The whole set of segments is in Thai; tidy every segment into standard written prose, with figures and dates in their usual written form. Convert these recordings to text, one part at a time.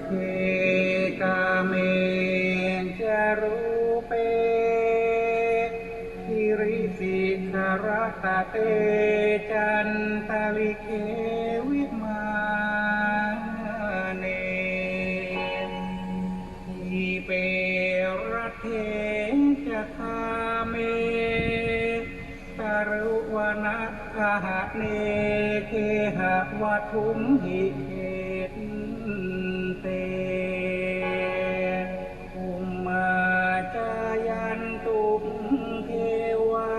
เคกาเมนจารูเปคิริสิขารตะเตจันตาลิเควิมาเนทีเประเทจะคาเมตารุวนะคหะเนเคหะวัทุมหิเขเตอุมมาจายันตุเทวา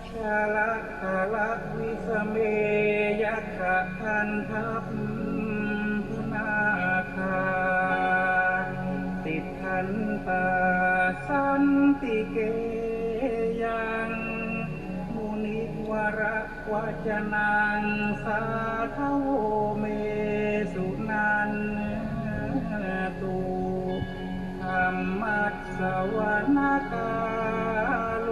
ชาละคาละวิสเมยัคขะคันทัพพนาคาติทันตาสันติเกยังมุนิวระวจนังสาทโวเมสุนันตุธรรมัสสวนกาโล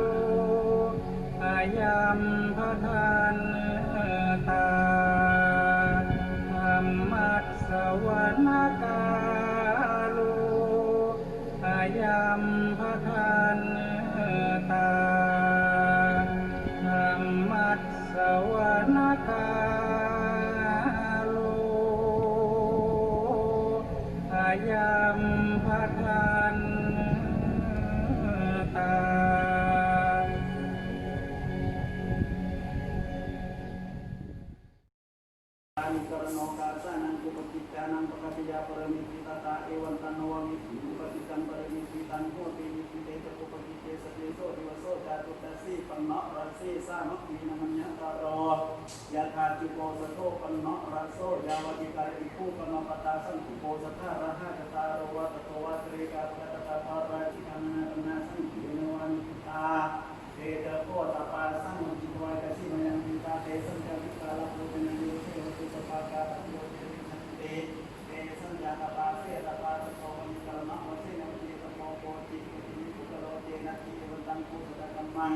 อายัมพทันตาธรรมัสสวนกาโลอายัมพทันตาธรรมัสสวนกาโลอายัมพทันตาอานุกรณกาสานังกุปกิจานังปะกัจจาปรมิติตตาเอวันตันโนวามิอุปกิจังปรมิติตันโหติวิติเตจะกุปกิเตสติโสติวโสจาตุตัสสีปันเนาะราสีสามะมีนามัญญตารอยะธาจิโกสโตปันเนาะราโสยาวติกาอิภูปนปตาสังคุโกสัทธาระหะตาโรวะตโตวะตริกาปะตตาภาราชิกานานาสังขิโนวานิตาเตตะโพตปาสังมุจิตวายกสิมยังปิตาเตสังฆวิกาลภูเป็นโยเทวตุสภากาโยเทวิสันติเตสัญญาตปาเสตปาตโตมิกลมะวะเสนวิตโมโพติปุติปุตโลเตนะทิเอวันตังกุสตะกัมมัง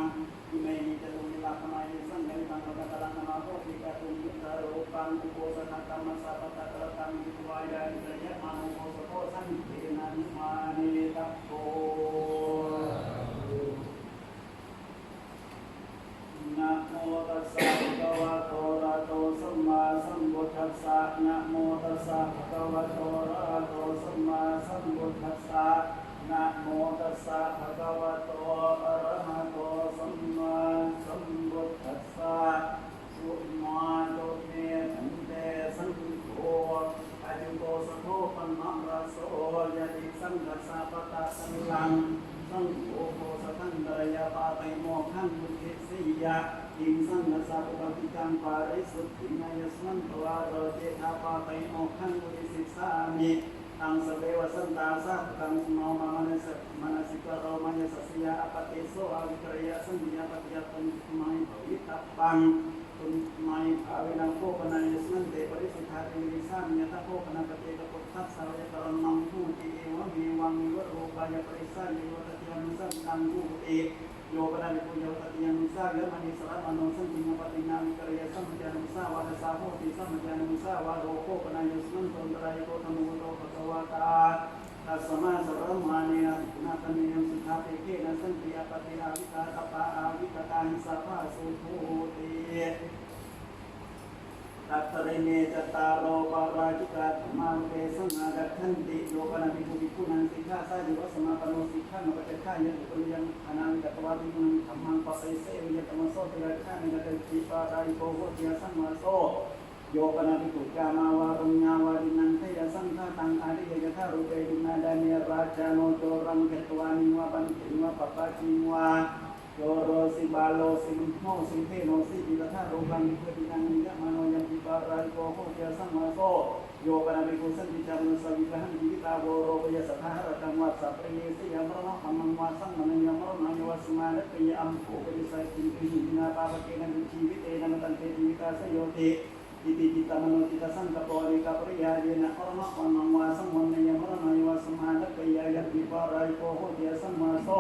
อิเมหิจตุมิลาภมายสังฆวิตังปะกะตะลังนะมาโพติกะตุมิตะโรปังอุโปสถกัมมัสสะปะตะตะตังวิทวายานิสยะมานุโพสโพสังเทนะนิมาเนตัพโตนะโมตัสสะภะคะวะโตอะระหะโตสัมมาสัมพุทธัสสะนะโมตัสสะภะคะวะโตอะระหะโตสัมมาสัมพุทธัสสะนะโมตัสสะภะคะวะโตอะระหะโตสัมมาสัมพุทธัสสะสุมาโตเมธันเตสังโฆอายุโกสัพโพปันนะระโสยะติสังฆัสสะปะตะสังลังสังโฆโคสทังกะยาปาไตโมขังมุทิสิยะอิมสังฆัสสะอุปติกังปาริสุทธินายสมันตวะโรเจทาปาไตโมขังมุทิสิสามิตังสเบวสันตาสัพกังโนมมนสิกโรมายสัสยาอปติโสอวิกรยะสัญญาปฏิยตุนมัยภวิตัปปังตุนมัยภาวินังโภปนายสมันเตปริสุทธาติวิสามยะตะโภปนาปเตกะปุตตัสสะยะตระนังภูติเอวะเมวังวิวะโรปายะปริสานิวะตติยานุสังกังภูติโยปนาวิปุโยตติยานุสาเยมณิสระมโนสังจิงปฏินาวิกรยะสัมปยานุสาวะสาโหติสัมปยานุสาวะโรโภปนายสมันตนตรายโกธมุโตภควตาตัสสมาสรมาเนนะนาตเนยสุทธาเตเกนะสันติอปฏิอาวิกาตปะอาวิกตาหิสัพพะสุภูติตัตตะเรเนจตารโรปาราชิกาธรรมาเวสังอาดัคันติโยปนาภิกขุภิกขุนังสิกขาสายุวัสมาปโนสิกขานุปัจจายะตุยังอนามิกตวาติมุนังธรรมังปัสสิเสวิยตมโสติราชานิกตติปารายิโกโหติยสังวาโสโยปนาภิกขุกามาวารุญญาวารินันเทยสังฆตังอาริยยะทารูเปดุนาดาเนราชาโนโจรังเขตวานิวะปันติวะปปะจิวะโยโรสิบาโลสิมโนสิเทโนสิปิตถารูปังเพื่อที่นังยะมโนยัมปิปาราโกโหเจสังมาโสโยปนาภิกขุสันติจารุสวิกหังจิตาโวโรปยสัทธาระกังวัสสะปริเยสิยามรณะธรรมังวาสังมนัญญมรณะยวสมานะปิยอัมโภปริสัยติปิหินาปาปะเกนะชีวิเตนะมตันเตจิวิกาสโยติอิติจิตามโนจิตสังกปะริกาปริยาเยนะมรณะธรรมังวาสังมนัญญมรณะยวสมานะปิยยัตติปาราโกโหเจสังมาโส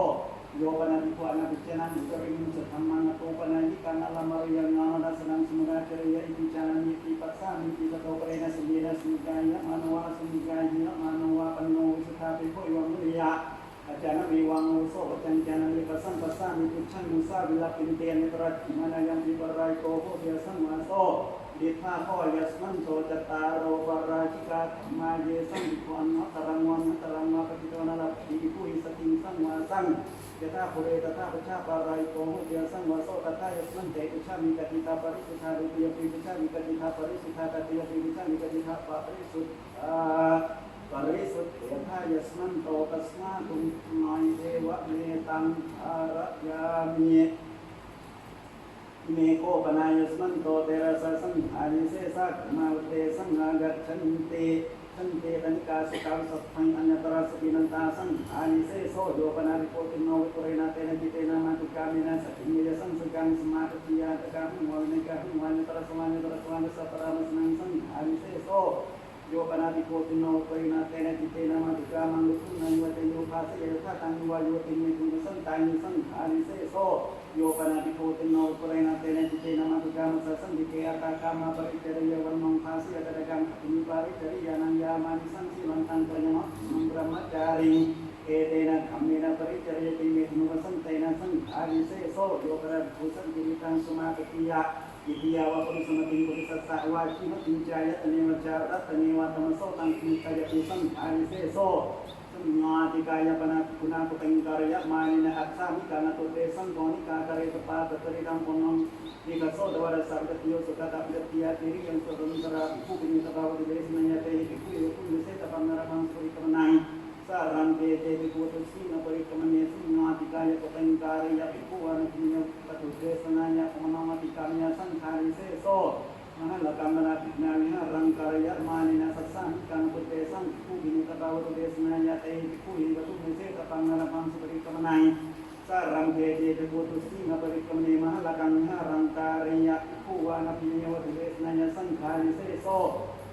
โยปนาภิกขุอนาภิเจนะนิจริมุสัทธัมมานะโตปนายิกานะละมาริยังนานาสนังสมุนาจริยอิติจานิติปัสสามิติตโตปเรนะสิเยนะสิกายะมานวะสิกายะมานวะปันโนวิสุทธาภิกขุยวมุริยะอาจารย์วิวังโอโสจันจานิปัสสัมปัสสามิตุชังมุสาวิลาปินเตนิตรัตถิมานายัมปิปรายโกโหเยสัมมาโสดิทาพ่อยัสมันโตจตารโรปราชิกาธรรมาเยสัมภิกขุอันนัตตรังวันนัตตรังมาปฏิโตนะลัพพิภูหิสติสังวาสังยถาภูเรตถาปชาปารายโกโหเยสังวาโสตถายัสมันเตตุชามิกติตาปริสุทธารุปิยปิตุชามิกติตาปริสุทธาตติยปิตุชามิกติตาปริสุทธาปริสุทธิ์ยถายัสมันโตตัสมาตุมัยเทวะเมตังอารยามิเมโกปนายสมันโตเตระสะสังหานิเสสะมาเตสังหากัจฉันเตสันเตตนิกาสุขังสัพพังอัญญตระสปินันตาสังหานิเสโสโยปนาริโกติโนวิปุเรนะเตนะจิเตนะมาตุกามินะสัพพิเยสังสุกังสมาติยาตกาหิวะวินกาหิวะนิตระสมานิตระสมานิสัพพะมัสนังสังหานิเสโสโยปนาติโกติโนปรินาเตนะจิเตนะมาตุกามังลุคุนังวะเตโยภาสเยทะตังวะโยติเมตุสันตังสังหานิเสโสโยปนาติโกติโนปรินาเตนะจิเตนะมาตุกามัสสังดิเกอะตากามาปริจริยวันมังภาสยะตะกังปฏิปาริจริยานังยามานิสังสิวันตังปัญญมะมังบรมจาริเอเตนะคัมเมนะปริจริยติเมตุสันเตนะสังหานิเสโสโยปนาติโกสังกิริตังสมาปฏิยะอิทิยาวะปุริสมติปุริสัสสะวาชิมติจายะตเนวจารัตเนวะธรรมโสตังคิตายะตุสังหานิเสโสสัมมาติกายะปนาปุณาปุตังการยะมานินะอัสสามิกานะตุเตสังโฆนิกาการะตปาตตริตังปุณังนิกโสดวารสัรกติโยสุขตาปิติยะติริยังสุรันตระภิกขุปิตภาวติเดสนยะเตภิกขุโยคุเสตปังนรพังสุริกมนังสารันเตเตภิกขุตุสีนปริกมเนสัมมาติกายะปุตังการยะภิกขุวานิยะปตุเตสนยะปุณณมติกามยะสังฆาริเสโสมหัลลกัมมนาภิกนาวิหารังการยะมานินาสัสสามิกังปุเตสังภิกขุบินิตภาวติเดสนยะเตภิกขุหิวตุเสตปังนรพังสุริกมนังสารังเตเตภิกขุตุสีนปริกมเนมหัลลกัมมิหารังการยะภิกขุวานิยะเตสนยะสังฆาริเสโส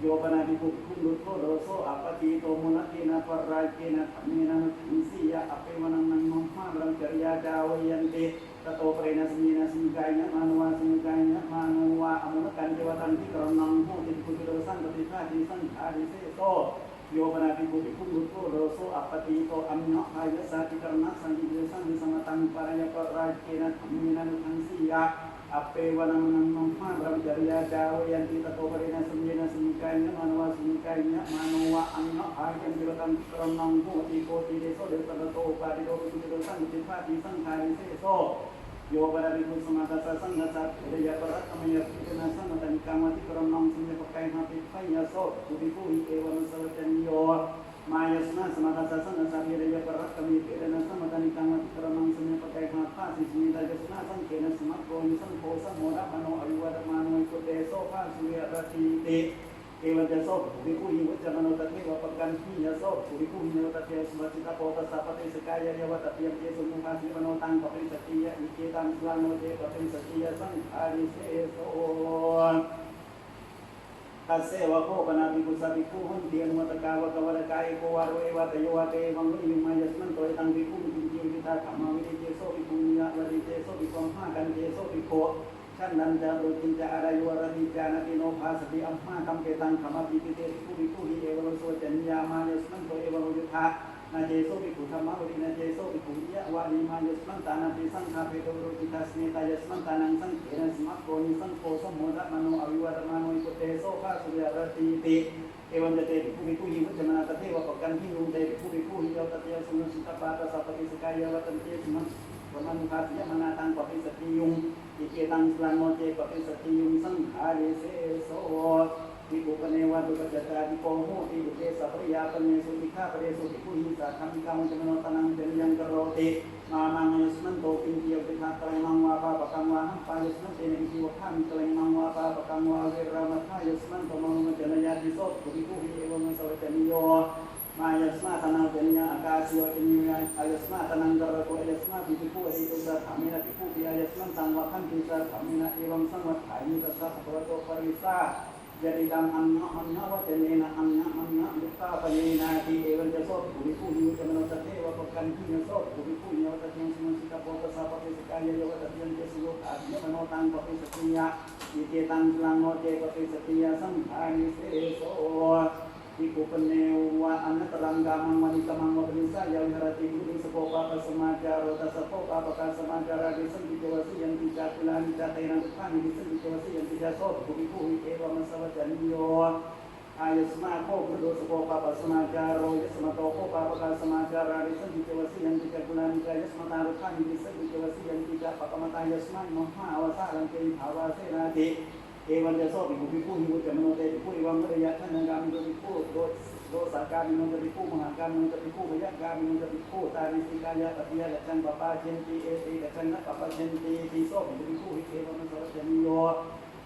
โยปนาภิกขุคุลุโตโดโสอัปปติโตมุนัตตินะปรายเกนะธัมเมนะนุสิยะอเปวนังนังมัมหะรังจริยาจาวยันติตโตปเรนะสมีนะสิกายะมานุวะสิกายะมานุวะอมุนกันเจวตันติกรณังโหติภิกขุติโดสังปฏิฆาติสังขาริเสโสโยปนาภิกขุคุลุโตโดโสอัปปติโตอัมนะหายะสาติกรณะสังกิเยสังวิสัมตังปรายะปรายเกนะธัมเมนะนุสิยะอเปวนังนังมัมหะรังจริยาจาวยันติตโตปเรนะสมีนะสิกายะมานุวะสิกายะมานุวะอัมนะหายะเจวตังติกรณังโหติโกติเดโสเดสตโตปาติโตภิกขุติโดสังปฏิฆาติสังขาริเสโสโยปนาภิกขุสมาทัสสะสังฆัสสะเดยะปรัตตมยะภิกขุนะสัมมตันกามติกรณังสัมยะปะไกหะภิกขัยยะโสปุริภูหิเอวะนุสวัจจโยมายสนะสมาทัสสะสังฆัสสะเดยะปรัตตมยะภิกขุนะสัมมตันกามติกรณังสัมยะปะไกหะภาสิสมิตายสนะสังเกนะสมัคโรนิสังโฆสัมโมระมโนอวิวัตมานุอิโกเตโสภาสุริยะราติติเอวัจโสปุริภูหิวัจมโนตัตเทวะปะกันหิยะโสปุริภูหิโนตัตเทสมัจจิตาโพตัสสะปะเตสกายะเยวะตัตเตยะเจสุมุขาสิมโนตังปะเป็นสติยะอิเกตังสลาโนเจปะเป็นสติยะสังขาริเสโสตัสเสวะโคปนาภิกขุสัพภิกขุหุนเตียนวัตกาวะกวรกายโกวาโรเอวะตโยวะเตวังวิมิมายัสมันโตตังภิกขุปิจิวิตาคัมมาวิเจโสภิกขุนิยะวะริเจโสภิกขุมหากันเจโสภิกขุฉันนันจะโรจินจะอารายุวรติจานะติโนภาสติอัมมาคัมเกตังขมาปิปิเตภิกขุหิเอวะโลโสจัญญามายัสมันโตเอวะโลยุทธานาเจโสภิกขุธรรมะวรินาเจโสภิกขุยะวะนิมายัสมันตานาติสังฆาเปโตโรจิตาสเมตายัสมันตานังสังเกนะสมัคโกนิสังโฆสมโมระมโนอวิวัตมาโนอิโกเตโสภาสุริยรติติเอวันจะเตภิกขุหิวุจมนาตเทวะปะกันหิยุเตภิกขุหิโยตเตยสมุสิตปาตสัพพะติสกายะวัตันเตสมัปะมันุภาสิยะมนาตังปะปิสติยุงอิเกตังสลานโนเจปะปิสติยุงสังขาริเสโสภิกขุปเนวะตุปัจจตาภิกขุโหติบุเตสัพพะยาปเนสุติฆาปเรสุภิกขุหิสัทธัมมิกังจมโนตนังเจริยังกโรติมานังยัสมันโตปินเกียวติภาตะมังวาปะปะกังวาหัมปายัสมันเตนะอิวะฆามิตะมังวาปะปะกังวาเวรามะทายัสมันโตมโนมะจนะยาติโสภิกขุหิเอวะมะสวัจจนิโยมายัสมาตนังเป็นญาอากาศิวะจินิยายัสมาตนังกระโกยัสมาภิกขุหิตุสัทธามินะภิกขุหิยัสมันตังวะคันติสัทธามินะเอวังสังวัฏฐามิตัสสะภะคะวะโตปริสาjadi dam anna wa tenena anna luka panena ti evan jaso puri puri jamano tate wa pakan ki jaso puri puri wa tate semua โพกสัพพะสกายโยวัตติยันเตสุโลกาภิมโนตังปฏิสติยะอิเจตังสลังโนเจปฏิสติยะสังขาริเสโสภิกขุปเนวะอนัตตรังกามังมณิกมังวะปริสายาวิหารติมุนิสโภปะปะสมาจารตัสสะโภปะปะกาสมาจาราดิสังกิจวัสยันติจาตุลานิจาเตนะทุกขานิดิสังกิจวัสยันติจาโสภิกขุภิกขุหิเอวะมัสสวัจจนิโยอายสมาโคปะโดสโภปะปะสมาจารโรยสมาโตโภปะปะกาสมาจาราดิสังกิจวัสยันติจาตุลานิจายสมาตาทุกขานิดิสังกิจวัสยันติจาปะกะมตายสมามหาวะสาลังเกภาวะเสนาติเอวันจะโสภิกขุภิกขุหิวุจจะมโนเตภิกขุอิวังมะระยะทันนังกามิโตภิกขุโดสาการมิโนจะภิกขุมหาการมิโนจะภิกขุพยากามิโนจะภิกขุตาริสิกายะปฏิยะกัจจังปะปาเชนติเอติกัจจังนะปะปาเชนติติโสภิกขุภิกขุหิเอวะมัสสะวัจจนิโย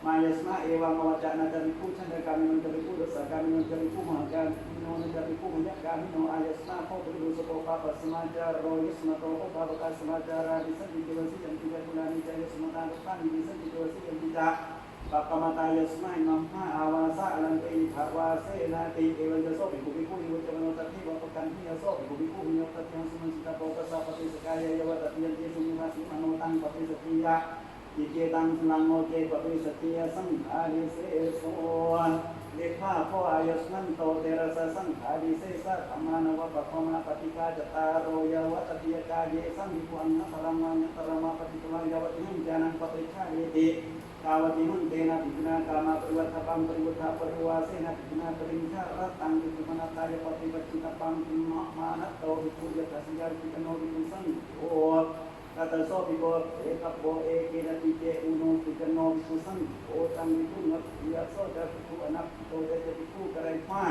มายสมาเอวังอวัจจานะจะภิกขุชันตการมิโนจะภิกขุโดสาการมิโนจะภิกขุมหาการมิโนจะภิกขุพยากามิโนอายสมาโคปะโดสโภปะปะสมาจารโรยสมาโตโภปะปะกาสมาจาราดิสันติเจวสิยันติจาตุลานิจายสมาตาทุกขานิดิสันติเจวสิยันติจาปะกะมตายสมายมัมหาอาวาสะลังเกภาวะเสนาติเอวันจะโสภิกขุภิกขุหิวุจจะมโนตัตถิวะปะกันทิยะโสภิกขุภิกขุหิยตัตถิสุมังสิตาโภกสัพพะสกายโยวัตติยันติสุมิมาสิมโนตังปฏิสติยะอิเจตังสลังโนเจปฏิสติยะสังขาริเสโสเลขาโพอายสมันโตเตระสะสังขาริเสสะธัมมานวะปะโคมาปฏิกาจตารโรยวัตติยกาเยสังวิปุอันนะปรมังตระมาปฏิตวายวัติหิญานังปฏิฆาเยติกาวติหุนเตนะภิกขุนาคามาปริวัฏปังปริวุฒาปริวาเสนะภิกขุนาปริญชารัตตังภิกขุมนัตตายปฏิปัจจิตปังภิมมะมานัตโตภิกขุยตัสยาภิกขุโนภิกขุสังโฆตัตโสภิกขุเอกโพเอเกนะติเจอุโนภิกขุโนภิกขุสังโฆตังภิกขุนัตยะโสจะภิกขุอนัตโตเตจะภิกขุกะไรมา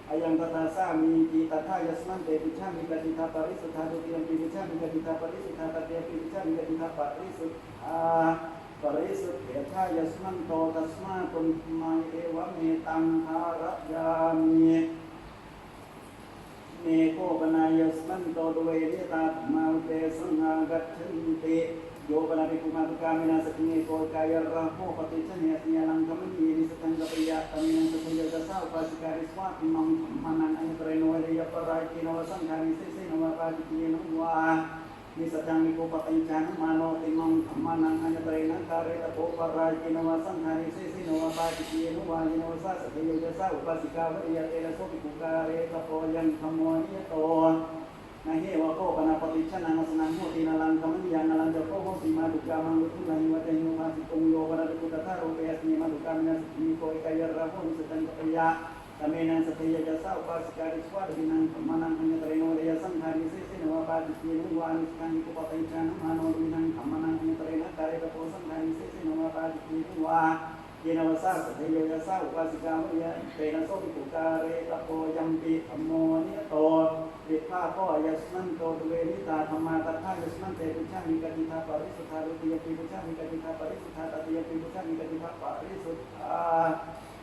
อายังตถาสามีติตถายสมันเตปิชามิกติตาปริสุทธาตุติยัมปิปิชามิกติตาปริสุทธาตติยัมปิปิชามิกติตาปริสุทธาปริสุทธิทายสมันโตตัสมาตุมัยเอวะเมตังหารยามิเมโคปนายสมันโตดเวเรตามาเตสังฆากัจฉันติโยปนาภิกขุมาตุกามินาสติเนโกกายระโหปฏิชเนสยานังกัมมีนิสตังกัปยะตัมมินังสุยะสาวปาสิการิสวะติมังธรรมันังอัยตระโนเรยปรายกิโนสังฆานิเสเสนวะปาจิเยนวะนิสัจจังมิโกปะตัญจานะมาโนติมังธรรมันังอัยตระนังการะโภปรายกิโนสังฆานิเสเสนวะปาจิเยนวะยิโนสะสะเทโยจะสาวปาสิกาวะยะเตนะโสภิกขุการะตะโพยันธรรมโมนิโตนาเหวะโคปนะปฏิชนะนัสนังโหตินาลังกัมมิยานาลังจะโคโหติมาดุกามังลุทุนัยวัจโยมาสิกงโยวะระตุตถาโรเปสเนมาดุกามินาสติโกเอกายระโหนิสตังกัปยะตเมนังสติยะจะสาวปาสิการิสวะดินังธรรมันังอัญญตระโนเรยสังฆานิเสเสนวะปาจิเยนุวานิสกังนิโกปะตัญจานะมาโนดินังธรรมันังอัญญตระนะการะตะโพสังฆานิเสเสนวะปาจิเยนุวาเยนวสาสเทโยจะสาวปาสิกาวะยะเตนะโสภิกขุการะตะโพยัมปิธัมโมนิโตวิภาโพยัสมันโตตุเวนิตาธรรมาตัทธายสมันเตปิชามิกติทาปริสุทธาตุติยปิปิชามิกติทาปริสุทธาตติยปิปิชามิกติทาปริสุทธา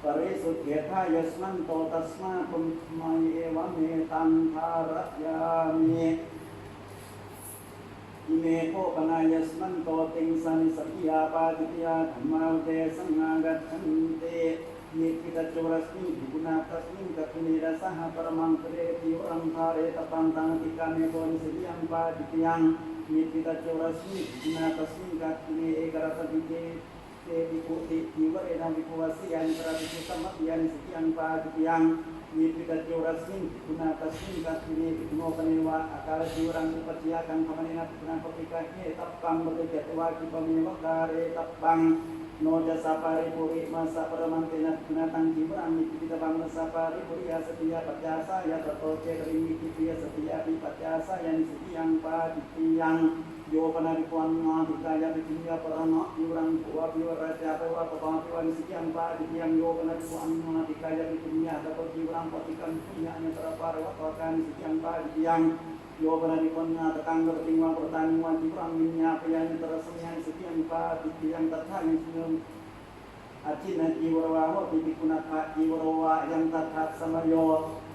ปริสุทธิทายสมันโตตัสมาตุมัยเอวะเมตังภารยามิอิเมโคปนายสมันโตติงสันสัพยาปาติยาธรรมาเตสังฆากัจฉันเตนิพิตโจรัสมิภิกขุนาตัสมิงกัตุเนระสหปรมังเตติวรังภาเรตปันตังติกาเมโกนิสติยังปาติยังนิพิตโจรัสมิภิกขุนาตัสมิงกัตุเนเอกรัตติเตเตปิโกติทิวเรนะวิโกวสิยานิปราติสัมมัตยานิสติยังปาติยังนิพิตโจรัสมิภิกขุนาตัสมิงกัตุเนภิกขุโนปเนวะอาการจิวรังอุปัชยากังภวเนนะภิกขุนาปฏิกาเฮตัปปังบติเจตวาคิปเมวะการเรตัปปังโนจะสาปาริปุริมาสัพพะมันเตนะนาตังจิวรังมิปิตบังสัพปาริปุริยาสติยาปัจจาสายาตโตเจกริมิปิติยาสติยาปิปัจจาสายานิสติยังปาติติยังโยปนาริปวันมาติกายาปิติยาปรณะจิวรังภวะภิวราชาภวะปปาภิวานิสติยังปาติติยังโยปนาริปวันมาติกายาปิติยาตโตจิวรังปฏิกันปุญญาญตระปารวะปะกานิสติยังปาติติยังโยปนาริปวันนาตตังกะติงวะปรตานิวันจิวรังมิญญาปยานิตระสัมยังสติยังปาติติยังตัทธานิสุนอาทินันจีวรวาโหติปิกุณัตจีวรวายังตัทธะสมโย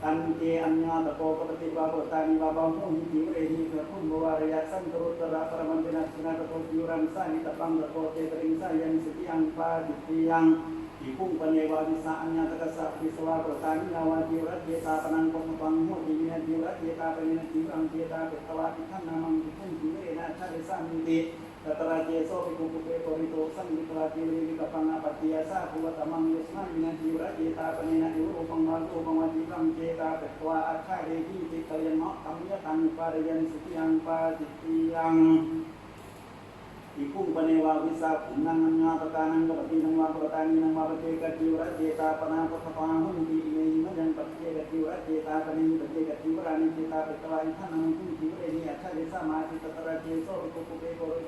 ตันเจอัญญาตโกกปฏิวาปตานิวาบาหุหิจิวเรหิเกิดพุ่มบวารยะสันตรุตระปรมันเตนะสุนาตโกจิวรังสานิตปังตโกเตตริงสายันสติยังปาติติยังอิพุ่งปเนวาวิสาอัญญาตกสัพพิสวาปตานินาวาจิวรัตเยตาปนังปงปังโหติวินัจิวรัตเยตาปนินจิวรังเยตาเปตวาติขันนามังติพุ่งจิวเรนะชาลิสามิ ติตตระเจโสภิกขุปุเปโกริโตสังวิตราติวิกัปปังอปัตติยาสาภูวตมังยสมาวินาทีวระเจตาปเนนะยุโรปังมาตุปังวัติกังเจตาเปตวาอัคขาเรหิติตยันเนาะตัมยะตังปารยันสุติยังปาจิตติยังอิคุงปเนวาวิสาขุนังญาปกานังกปตินังวาปตานินังวาปเจกติวระเจตาปนาปะปะหุนติเมหิมยังปเจกติวระเจตาปเนหิปเจกติวรานิเจตาเปตวาอิทันังคุติวเรนิอัคขาเรสมาติตตระเจโสภิกขุปุเปโกริ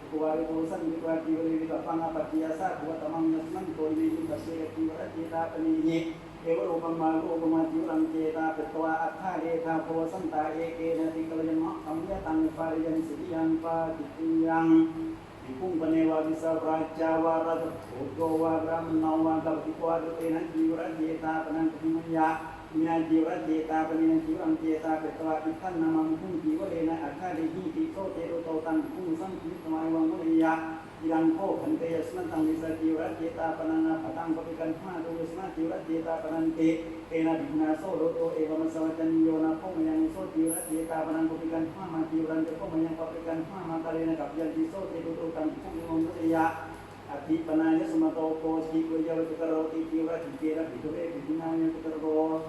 Kuwari urusan kita diwiri kita pangga patiasa buat tamang yasman koi ini basir kita kita penini ewa rupang malu rupang jiulang kita petua akha deka puasan ta eke nanti kalau yang mak kami tang varian sediang pa yang ikung penewa bisa raja warat ogo waram nawa kalau dikuadu enak jiuran kita penang ketimanya Ina jiwa jeta penina jiwang jeta petua ikan nama mungkin jiwa lena akha dehi tiso tero tautan kung sam kini temai wang mulia ilang ko kante yasman tang bisa jiwa jeta penana patang papikan ma tu yasman jiwa jeta penante ena bina so loto eva masawajan yona ko mayang so jiwa jeta penang papikan ma jiwa ko mayang papikan ma kalena kapjan tiso tero tautan kung mulia Ati pananya sumato ko si kuya tukaro tikiwa tikira bidure bidinanya tukaro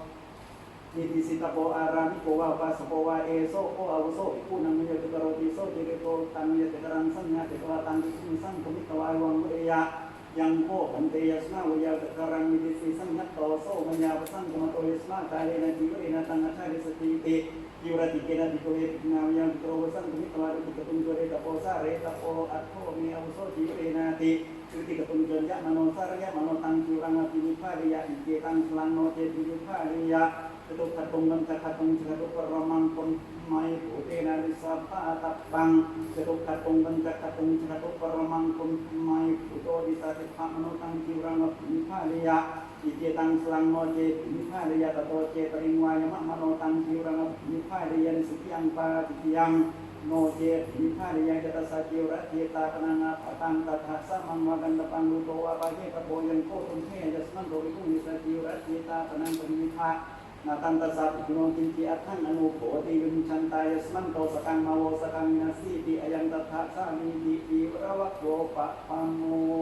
Niti sita po arami ko wa pa sa po wa eso ko awso iku namanya tukaro tiso jadi ko tamnya tukarang sanya tukara tangki kumisan kumitawa iwang mulia yang ko kante yasna waya tukarang niti sisanya toso menyapasan kumato yasna kali na jiwa ina tanga kali setiti Yura tikena dikowe pinawyang terobosan kumitawa tukatun gore taposa re tapo atko mi awso jiwa ina ti Ketika penjualan manosar ya manotang curang api pari ya iketang selano jadi pari ya ketuk katung dan katung katung peromang pun mai putih dari sapa tapang ketuk katung dan katung peromang pun mai puto di tarik pak manotang curang api pari ya iketang selano jadi pari ya tato cetering waya manotang curang api pari ya di sekian pa tiang no je hari yang kita sajiura kita penanga patang tatasa mangwagan depan luto wabage kaboyan ko tunhe jasman do itu bisa jiura kita penang penita natang tasat gunung kinci akan anu ko ti canta jasman to sakang mawo sakang nasi di ayang tatasa mi di rawak go pak pamo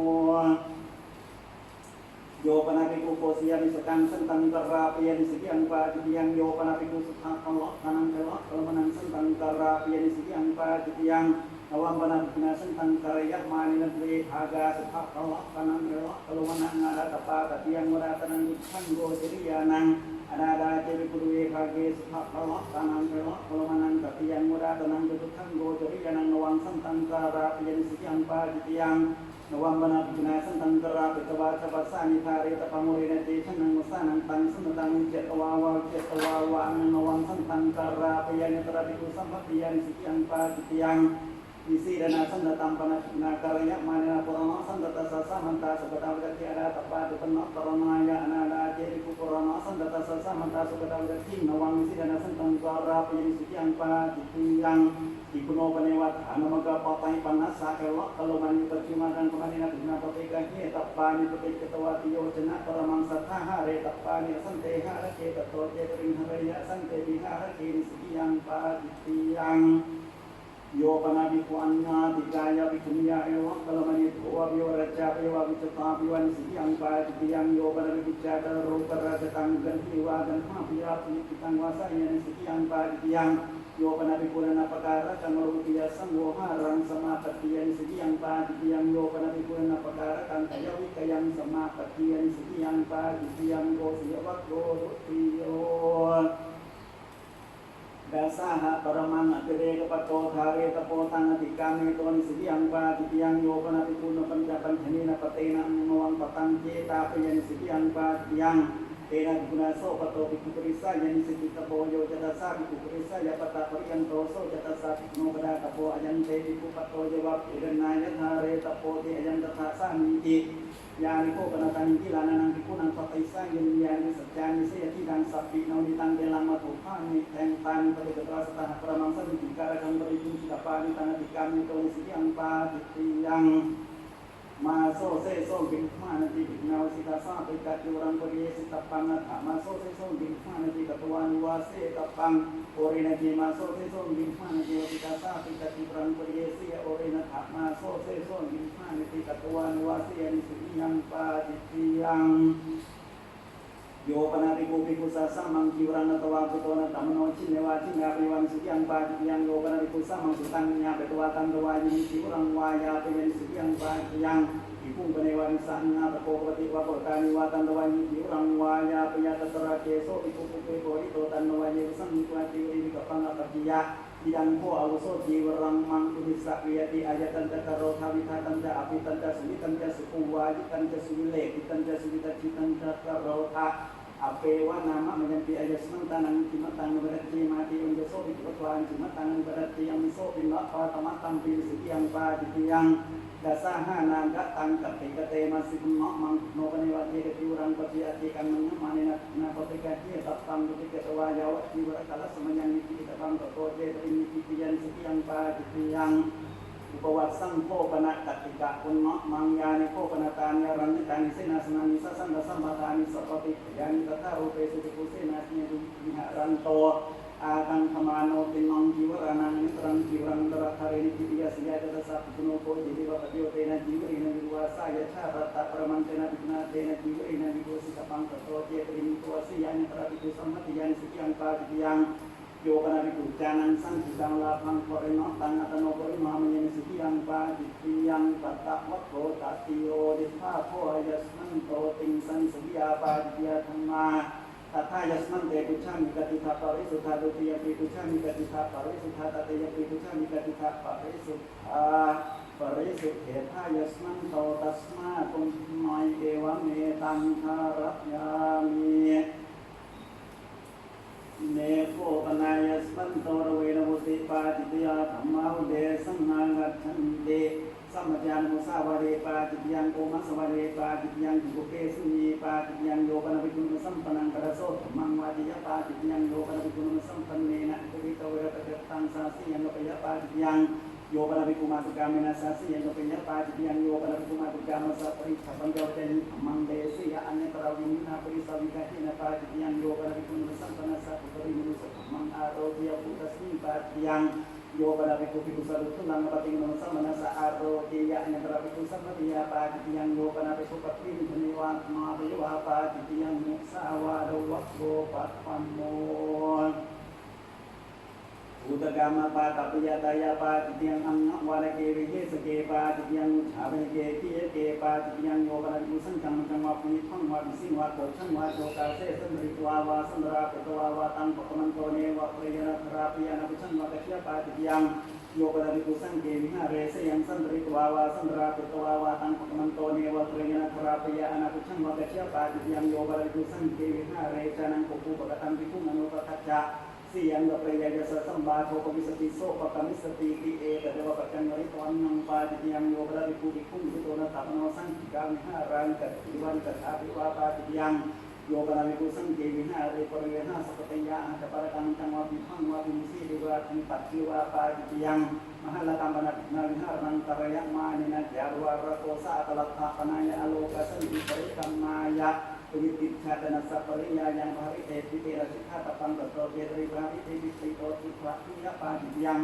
Yo panapiku ko siya ni sekang sentang terapi yang sekian pa yang yo panapiku sukha Allah kanang kelak kalau menang sentang terapi yang sekian pa yang awam panapina sentang karya mani negeri haga sukha Allah kanang kelak kalau menang ada tapa yang murah tenang kan go jadi yanang ada jadi kudu hage sukha Allah kanang kelak kalau menang yang murah tenang kan go jadi yanang nawang sentang terapi yang sekian pa yang Nawang bana binasan tangkara pitawa kapasani thari tapamuri nati sanang masanang tang sumatang jet awawa nawang tangkara payani terapiku sampai payani sekian pa tiang isi dan asan datang panas nakaranya mana korona san data sasa manta sebetulnya berarti ada tepat penuh korona ya ada jadi korona san data sasa manta sebetulnya berarti nawang isi dan asan tangkara payani sekian pa tiang di kuno penewat anu maga papai panas sakelok kalau mani percuma dan kemani nak guna papekan ni tapani petik ketua tio jenak para mangsa tahare tapani sante hara ke ketua tering haraya sante bihara ke sekian pa tiang yo panabi kuanna digaya bikunia ewa kalau mani tua bio raja ewa biceta biwan sekian pa tiang yo panabi bicara rupa raja tanggan hiwa dan mafia pitang wasanya sekian pa tiang Yo panabi kulan napakara kang marupiyasan wo harang sama patiyan sekian pa tiang yo panabi kulan napakara kang kayawi kayang sama patiyan sekian pa tiang go siawak go tiyo dasaha paramang atere kapato thare tapo tang atikame ton sekian pa tiang yo panabi kulan panjaban hanina patena ngawang patang ceta payan sekian pa tiang Tena guna so pato bikukurisa yang sekitar boyo jata sabi kukurisa ya pata perian toso jata sabi no pada tapo ajan te biku pato jawab dan nanya hare tapo te ajan jata sami ti yani ko kana tangi lana nang biku nang pataisa yang yani sejani se yati dan sapi no ditang lama tuhan ni teng tan pada keteras tanah pramangsa di dikara kang berijin kita pani tanah dikami to sekian pa yang Maso se so gimana nanti binaw sita sa pekat orang pergi sita pangat maso se so gimana nanti ketuan wase tapang ore nanti maso se so gimana nanti sita sa pekat orang pergi si ore nanti ะมาโซเซโซอินทานิติกัตวานวาเสียนิสุยังปาจิติยังโยปนาภิกขุภิกขุสัสสะมังคิวรันตวาปุโตนะตัมโนชินเนวาชินาปิวันสุยังปาจิติยังโยปนาภิกขุสัมมังสุตังญาเปตวาตันตวายินิคิวรังวายาเปยันสุยังปาจิติยังอิปุงปเนวานิสันนาตโกปฏิวะโกตานิวาตันตวายิคิวรังวายาเปยตตระเกโสอิปุปุเปโกริโตตันตวายิสัมมิตวะติวิกัปปังกัปปิยะยังโคอาวุโสจีวรังมังคุริสักวิยติอายตันจะกโรธาวิธาตันจะอภิตันจะสุวิตันจะสุขุวาจิตันจะสุวิเลกิตันจะสุวิตจิตันจะกโรธาอเปวะนามะมัญญายสมันตานังจิมัตังวรัตติมาติอุญโสปิปตวานจิมัตังวรัตติยังโสปินะปะตมะตัมปิสิยังปาจิติยังดัสสะหานางกะตังกัปปิกะเตมาสิกุมะมังโนปะเนวะเจกติวรังปะจิอติกังมังมาเนนะนาปะติกะเจตัปตังปะติกะตวายาวะจิวระกะละสมัญญังนิติตะบังตะโตเจตรินิติยังสิยังปาจิติยังอุปวัตสังโฆปนะกัตติกะปุณณะมังยานิโฆปนะตานิรันติกานิเสนาสนานิสัสสันตสัมปทานิสัพพติยานิตถารูเปสุติปุเสนาสิยุวิหารันโตอาคังขมาโนติมังจิวรานังนิตรังจิวรังตระคารินิติยาสิยาตสัพพุโนโกจิวิวะปะโยเตนะจิวรินะวิวาสายชารัตตะประมันเตนะวินาเตนะจิวรินะวิโกสิกปังตโตเจตรินิตัวสิยานิตระวิตุสัมมติยานิสิยังปาจิยังโยปนาภิกขุจานังสังขิตังลาภังปริโนตังอัตโนปริมามัญญสิยังปาจิติยังปัตตะวัตโตตัตติโยดิภาโพยัสมันโตติงสันสุยาปาจิยธรรมาตัทายัสมันเตปุชามิกติภาปริสุทธาดุติยปิปุชามิกติภาปริสุทธาตติยปิปุชามิกติภาปริสุทธาปริสุทธิทายัสมันโตตัสมาตุมมัยเอวะเมตังคารยามิเนโคปนายสมันโตระเวนะมุติปาจิตยาธรรมาวุเดสังนางัจฉันเตสัมมจานุสาวเรปาจิตยังโกมัสวเรปาจิตยังจุเกสุนีปาจิตยังโยปนภิกขุนสัมปนังกระโสมังวาจิยปาจิตยังโยปนภิกขุนสัมปันเนนะกุริตเวรตะตังสาสียังโลปยปาจิตยังโยปนภิกขุมาตุกามินาสาสียังโลปยปาจิตยังโยปนภิกขุมาตุกามัสปริขับังเจเตนิมังเดสียอันเนตระวิมินาปริสาวิกาหินาปาจิตยังโยปนภิกขุนสัมปนัสสะปุริมุสมังอารโยปุตสมิปาจิยังโยปนาภิกขุภิกขุสัตถุนังปฏิโนสัมมนัสสะอารโยยะนันตระภิกขุสัมมติยาปาจิยังโยปนาภิกขุปฏินินิวามาภิวาปาจิยังมุสาวาโดวัคโกปัตปันโมอุตกรรมปาตปิยตายาปาจิยังอังนวาระเกวิเยสเกปาจิยังชาเวเกทิเกปาจิยังโยปนาภิกขุสังฆังจังวาปิทังวาปิสิงวาโตชังวาโจกาเสสัมริตวาวาสันราปิตวาวาตังปะกมันโตเนวะเปรยนะราปิยานะปิชังวากะเชียปาจิยังโยปนาภิกขุสังเกวิหาเรสยังสันริตวาวาสันราปิตวาวาตังปะกมันโตเนวะเปรยนะราปิยานะปิชังวากะเชียปาจิยังโยปนาภิกขุสังเกวิหาเรจานังปุปุปะกะตังภิกขุมโนปะทัจจะสียังกับปริยายสัสสัมบาโทปมิสติโสปะกมิสติติเอตเดวะปัจจังริตวันนังปาจิยังโยปนาภิกขุภิกขุสุโตนะตัปโนสังกิกามิหารังกัตติวันกัตอาภิวาปาจิยังโยปนาภิกขุสังเกวิหาเรปริยหาสัพพะยะอัตตะปะตังจังวาภิทังวาภิมุสีเดวะทิปัจจิวาปาจิยังมหาลตัมปนะนาวิหารังตระยะมานินะจารวะระโกสะตลัตถะปนายะอโลกสันติปริกัมมายะปุริติชาตนะสัพปริยายังภริเตปิเตระสิกขาตปังตโตเจตริภาริเตปิติโตติภะทิยะปาจิยัง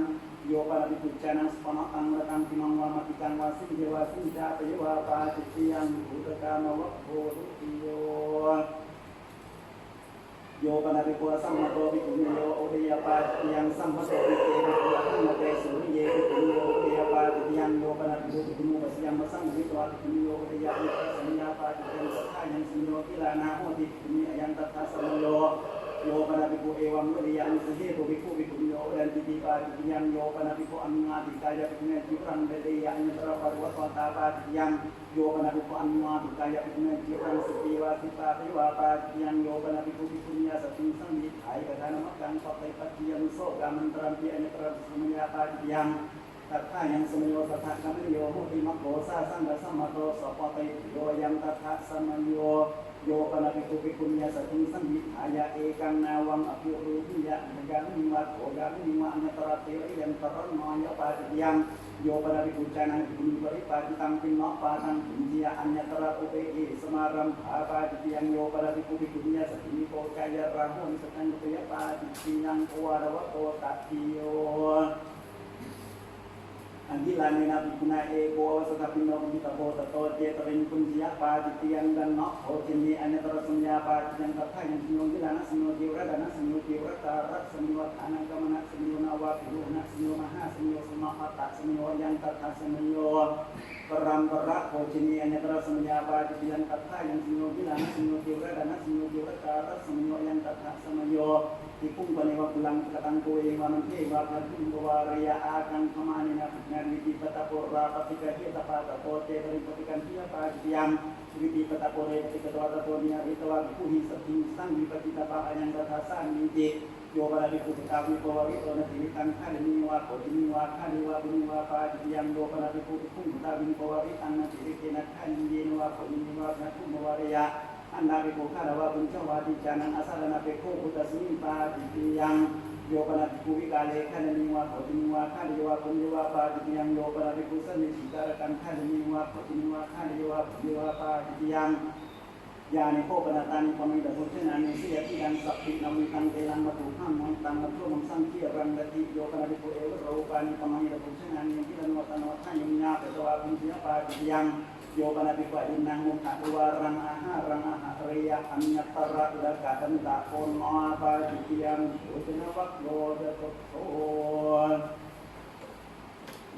โยปะภิกขุจานังสปนะตังระตังติมังวามติกังวาสิเยวาสิจาปยวาปาจิยังอุตกามวัคโภตุติโยโยปนาภิกขุสัมมาโตภิกขุโยโอเดยปาจิยังสัมมาโตภิกขุภิกขุอังเตสุริเยภิกขุโยโอเดยปาจิยังโยปนาภิกขุภิกขุปัสยังมัสสังวิตวะภิกขุโยโอเดยภิกขุสัญญาปาจิยังสัทธายังสิโยกิลานาโหติภิกขุยังตัทธะสัมโยโยปนาภิกขุเอวัมโอเดยังสเหตุภิกขุภิกขุโยดันติติปาจิยังโยปนาภิกขุอันนาติกายภิกขุเนจิรังเดเดยังยตระปะวัตตาปาจิยังโยปนาภิกขุอันนาติกายภิกขุเนจิรังสติวาสิตาภิวาปาจิยังโยปนาภิกขุภิกขุญาสติสังยิไอกฐานมักกังปะเตปัจจิยังโสกามันตรัมปิอัญตระสมัญญาปาจิยังตัทธายังสมโยตัทธะกัมโยโหติมัคโขสาสังฆสัมมาโตสปะเตโยยังตัทธะสัมโยโยปนาภิกขุภิกขุญาสติสังยิอายะเอกังนาวังอภิรูปิยะกามิวัตโอกามิวะอัญตระเตยังตระมายปาจิยังโยปนาภิกขุจานังภิกขุปริปาจิตังปินนะปาตังปิญญาอัญตระอุเปเอสมารัมภาปาจิยังโยปนาภิกขุภิกขุญาสตินิโกกายะราหุนิสตังเตยปาจิยังโอวารวะโตตัตติโยอัน Agilanina Bikuna Ego Sakapino Mitabo Tato Jetrin Kunjia Pajitian dan Nok Hojini Anetara Sunya Pajitan Tata yang Sinyo Gilana Sinyo Diura Dana Sinyo Diura Tarak Sinyo Anak Kamana Sinyo Nawa Piluhna Sinyo Maha Sinyo Sumahata Sinyo Yang Tata Sinyo Peram Perak Hojini Anetara Sunya Pajitian Tata yang Sinyo Gilana Sinyo Diura Dana Sinyo Diura Tarak Sinyo Yang Tata Sinyo Ipung Panewa Pulang Katang Kue Manante Wapadu Waria Akan Kamanina Nari Patapora Patika Kita Pata Pote dari Patikan Dia Padiam Widi Patapore Patika Dwata Tonia Ritawa Kuhi Sabing Sang di Patita Papa yang Batasan Niti Yoba di Putikawi Pawari Tona Tilikan Kali Wako Diniwa Kali Wabuniwa Padiam Yoba di Putikung Tabing Pawari Tanah Tilikina Kali Diniwa Diniwa Naku Mawaria Anda Ripukara Wabun Jawa di Janan Asal Napeko Putasmin Padiam Yoba di Kuwi Kale Kananiwa Kodiniwa Kaliwa Kundiwa Padiam Yoba di Kusan di Sikarakan Kananiwa Kodiniwa Kaliwa Kundiwa Padiam Yani ko penatani pamida hotenan ni siya tiang sakti namitan telan matuhan mantang matu mangsang kirang dati Yoba di Kuwi Rawani pamida hotenan ni kilan watan watan yung nya petua kundiwa Padiam Yoba nabi ko inang mukha rang aha riya anyatara udaka tanda kono apa dikian utinawak loda tokon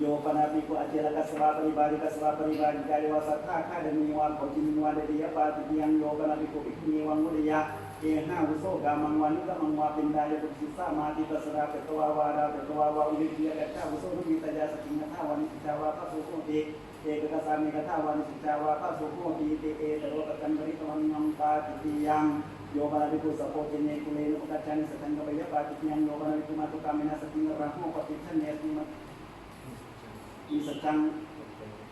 Yoba nabi ko ajela kasra pribadi kali wasata kademi wan kojini wan dia pa dikian Yoba nabi ko ikni wan mulia Kena uso gamang wanita mengwapin daya bersisa mati terserah ketua wa ulit dia kata uso kita jasa tingkat tawan Jawa pas uso di kekasami kata wan Jawa pas uso di terus akan beri teman ngompa yang Yoba nabi ku sapo kene kulen ukacane setang kabaya pati yang Yoba nabi ku matu kamena seting rahmo patisan ya di setang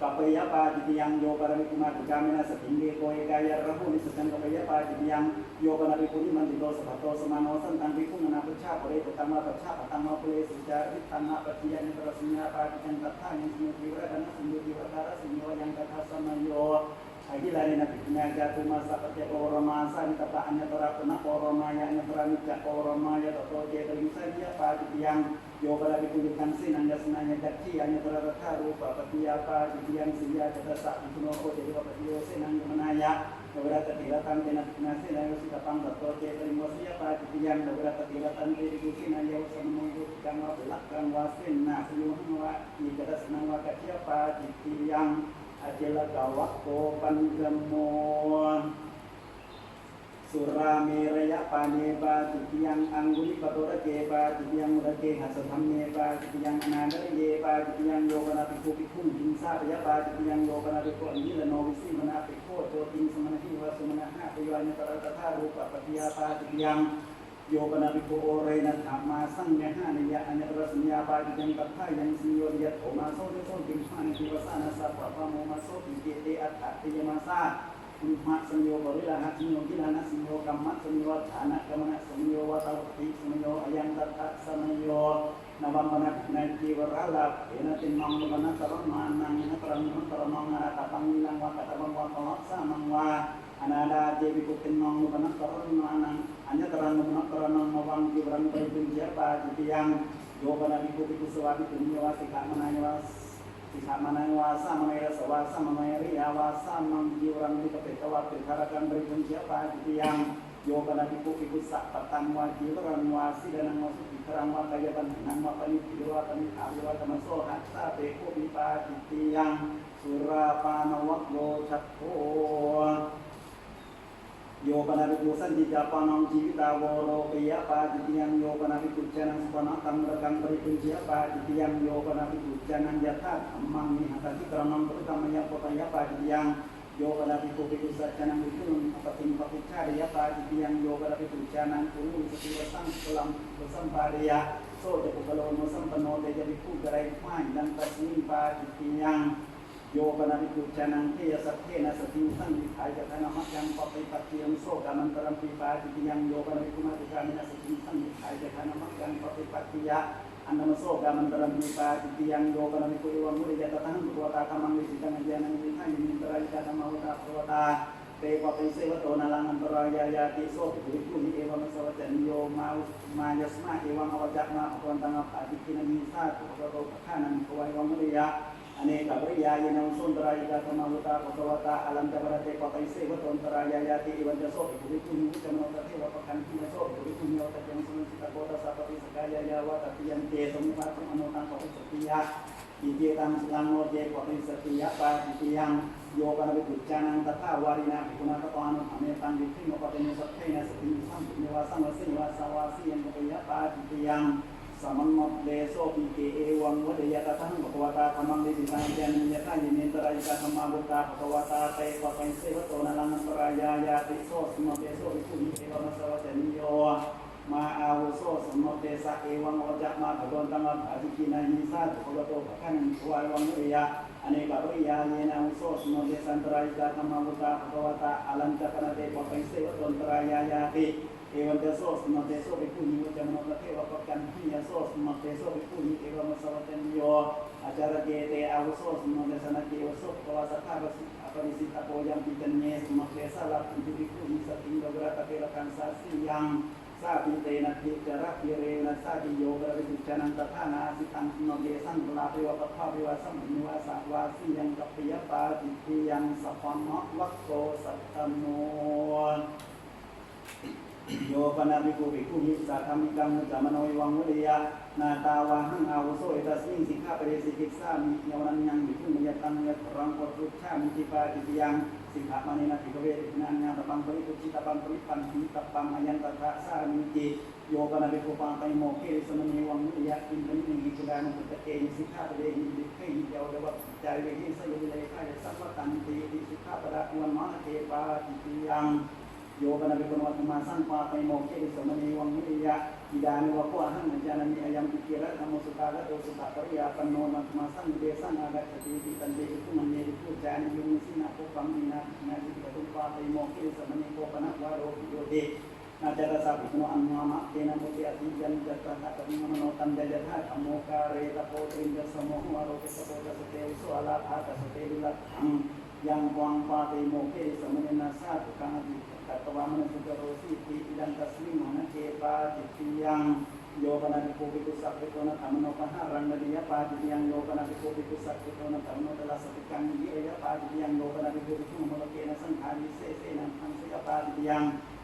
kapaya pa di yang Yoba nabi ku matu kamena seting koe gaya rahmo di setang kapaya pa di yang Yoba nabi ku ni mandilo sabato semanosan tanpi ku ngana pecah pore pertama pole sejarah tanah petian terusnya pa di yang kata yang semua diura dan semua diura semua yang kata sama yo Agilani nabi jatuh masa kerja koromasa di tapaannya terapena koromaya nya teramika koromaya atau dia terisa dia pada yang Yoba lagi tunjukkan sin anda senanya kaki hanya terataru bapak dia apa yang sia kita saat itu nopo jadi bapak dia sin anda menaya beberapa tilatan kena nasi dan si tapang atau dia terima sia pada yang beberapa tilatan dari kusin anda usah menunjukkan belakang wasin nah seluruhnya kita senang wakati apa yang Ajela gawak kopan gemon Surame raya paneba Titiang angguli patora keba Titiang urake hasatam neba Titiang anadar yeba Titiang yoga napiku pikung jinsa Yaba Titiang yoga napiku anjila novisi menapiko Joting semanahi wasumanaha Tuyanya taratata rupa patiapa Titiang Yoba nabi ko oray na masang niya niya anya terus niya pa yang kata yang sinyo lihat o maso de so dimana diwasana sa papa mo maso di at ati masa umma sinyo barila hat sinyo kilana sinyo kamat sinyo anak kamana sinyo watawti sinyo ayang tata sinyo nawam manak nanti waralap enatin mang mana taron manang na taron mga kapangilang wa katabang wa sa mangwa anada dewi kutin mang mana taron manang hanya terang menang mawang kibrang terjun siapa jadi yang Yoba nabi kutu suwati dunia wasika manayawasa manayra sawasa manayri awasa mangkibrang di kepeka waktu karakan berjun siapa jadi yang Yoba nabi kutu sak petang wajib kibrang wasi dan masuk kibrang wakaya nang mapani kibratan awatan masuk hatta beko pipa jadi yang surapana waklo cakko Yoba nabi kusan di Japanang cita woro pia pa yang Yoba nabi kujanang panatang regang berikut siapa yang Yoba nabi kujanang jatah amang ni hatati keramang pertamanya potaya pa yang Yoba nabi kusan janang itu pating pakucari ya pa yang Yoba nabi kujanang puluh setiap kelam bersam paria so depo kalau musam penote jadi kugarai main dan tasmin pa yang Yoba nabi kujanang kaya sakena satinsan di kaya kana yang papai pati yang so kaman terampi pati yang Yoba nabi kumati kami na satinsan di kaya kana yang papai pati ya anda maso kaman terampi pati yang Yoba nabi kuiwan muli jatatan berwata kamang di sidang ajanan di kaya minterai kana mawata berwata ปติเสวโตนาลังอันตรายายาติโสภิกขุนิเอวัมสวัจจโยมายสมาเอวังอวัจจะมาภวันตังอภาติกินามิสาตุภะโตภะคานังภวัยวังมุริยะอเนกปริยายนังสุนทรายกาธรรมวุตาภควตาอลันตปรเตปติเสวโตอันตรายายาติเอวัมจะโสภิกขุนิจมโนตเทวะปะคันติโสภิกขุนิโอตจังสุนสิตโกตสัพพิสกายายาวะตติยันเตสมิปัสสมโนตังปฏิสติยะอิเจตังสลังโนเจปฏิสติยะปาติยังโยปนวิจุจานังตถาวารินาภิกขุนาตปานุอเมตังวิธิโมปะเตเนสัพเพนะสติสัมปุเนวาสังวสิวาสาวาสียังปะยะปาติยังสมังมเดโสปิเกเอวังวเดยะตะทังภควตาธรรมังเดสิตังเจนิยะทายิเนตรายกาธรรมาบุตตาภควตาเตปะเตเสวโตนะลังอันตรายายาติโสสมเตโสวิคุณิเอวะมะสวะเจนิโยมาอาวุโสสมเตสะเอวังวจักมาภวันตังอภาติกินายิสาภควโตภะคันภวายวังมุริยะอเนกปริยาเยนะอุโสสมเตสันตรายกาธรรมาบุตตาภควตาอลัญจกนะเตปะเตเสวโตอันตรายายาติเอวันเตโสสมเตโสวิคุณิวจมโนตเทวะปะกันหิยโสสมเตโสวิคุณิเอวะมะสวะเจนิโยอาจารเกเตอาวุโสสมเตสนะเกวโสภควสัทธาปริสิตโพยัมปิจันเนสมเตสะลักขุนวิคุณิสติงกะระตะเกระกันสาสิยังสาปิเตนะทิจาระพิเรนะสาติโยกระวิจุจานันตถานาสิตังโนเดสังลาภิวะปะภาภิวะสัมมิวะสาวาสิยังกัปปิยปาติทิยังสัพพมะวัคโตสัตตโนโยปนาภิกขุภิกขุหิสัทธามิกังมุจจามโนวังวเดยะนาตาวาหังอาวุโสเอตัสมิงสิกขาปเรสิกิสามิเยาวนันยังภิกขุมยตังยะรังปตุชามิจิปาติยังสิกขามานินาภิกขเวทินันญาตปังปริตุจิตปังปริปันติตปังอายันตถะสามิจิโยปนาภิกขุปังไตโมเกสมณีวังวเดยะกินเป็นนิจุดานุปตะเกนิสิกขาปเรหิดิเกหิเยาวเดวะจายเวหิสยุเลขายสัพพตันติสิกขาปะดะวันมะเทปาติยังโยปนาภิกขุวัตมาสังปาไตโมเกสมณีวังวเดยะอิดานิวะโคหังญาณมิอายัมปิเกระธรรมสุตาระโตสุตะปริยาปโนมัตมาสังเดสังอากัจติติตันเตกุมันเนริกุจานิยุงสินาปุปัมมินานาจิตตุปาไตโมเกสมณีโกปนะวาโรปิโยเตนาจารสาภิกขุอันมามะเตนะมุติอติจันจัตตะตะมิมโนตันเดยะธาธัมโมกาเรตะโพตริยสมโมวาโรปิสโพตสเตวิโสอาลาภาตสเตวิลัตถังยังวังปาติโมเกสมณีนาสาตุกังอติตัตวามนุสุจโรสีติดันตัสมิมหะเกปาติยังโยปนาภิกขุภิกขุสัพพิโตนะธรรมโนปหารังนดิยะปาติยังโยปนาภิกขุภิกขุสัพพิโตนะธรรมโนตละสัพพิกังยิเรยะปาติยังโยปนาภิกขุภิกขุมโลเกนะสังฆานิเสเสนังทังสยะปาติยัง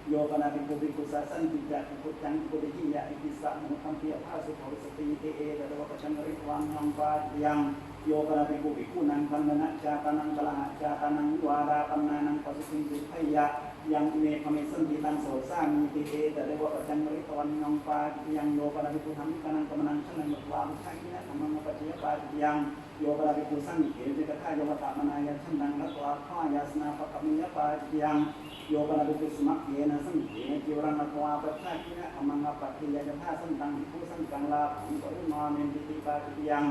โยปนาภิกขุภิกขุสัสสันติจะภิกขุจังภิกขุติหิยะอิติสะมุขัมปิยภาสุโภสติเตเอตะวะปะชังริวังนังปาติยังโยปนาภิกขุภิกขุนังพันนะจาตานังกะละหะจาตานังวาราปันนานังปัสสิงสุขยะยังเมฆเมสันติตังโสสามีติเอตะเดวะปัจจังริตวันนังปาติยังโยปนาภิกขุธรรมิกานังกมนังชนังวามชัยนะธรรมังปัจจยปาติยังโยปนาภิกขุสังเกติกะทายวัตตมนายะชันังรัตวะข้ายาสนาปะกมิยปาติยังโยปนาภิกขุสมัคเยนะสังเกติวรังรัตวะปัจชัยนะธรรมังปัจจยะทาสันตังภิกขุสังกังลาภังปริมาเมติปาติยัง